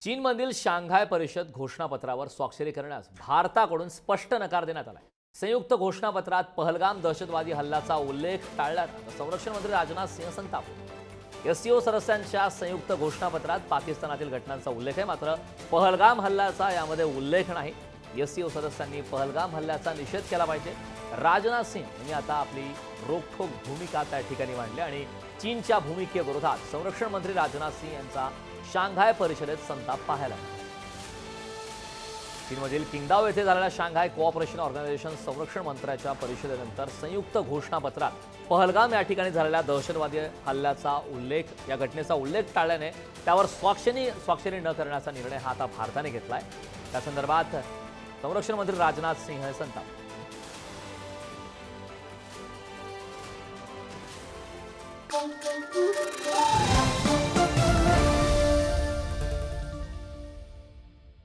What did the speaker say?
चीनमधील शांघाय परिषद घोषणापत्रावर स्वाक्षरी करण्यास भारताकडून स्पष्ट नकार देण्यात आलाय। संयुक्त घोषणापत्रात पहलगाम दहशतवादी हल्ल्याचा उल्लेख टाळण्यात संरक्षण मंत्री राजनाथ सिंह संतापले। एससीओ सदस्यांच्या संयुक्त घोषणापत्रात पाकिस्तानातील घटनांचा उल्लेख आहे, मात्र पहलगाम हल्ल्याचा यामध्ये उल्लेख नाही। एससीओ सदस्यांनी पहलगाम हल्ल्याचा निषेध केला पाहिजे। राजनाथ सिंह यांनी आता आपली रोखठोक भूमिका त्या ठिकाणी मांडली आणि चीनच्या भूमिकेविरोधात संरक्षण मंत्री राजनाथ सिंह यांचा शांघाय परिषदेत संताप पाहायला मिळाला। चीनमधील किंगदाओ येथे झालेल्या शांघाय कोऑपरेशन ऑर्गनायझेशन संरक्षण मंत्र्यांच्या परिषदेनंतर संयुक्त घोषणापत्रात पहलगाम या ठिकाणी झालेल्या दहशतवादी हल्ल्याचा उल्लेख या घटनेचा उल्लेख टाळल्याने त्यावर स्वाक्षरी न करण्याचा निर्णय हा आता भारताने घेतलाय। त्या संदर्भात संरक्षण मंत्री राजनाथ सिंह हे संताप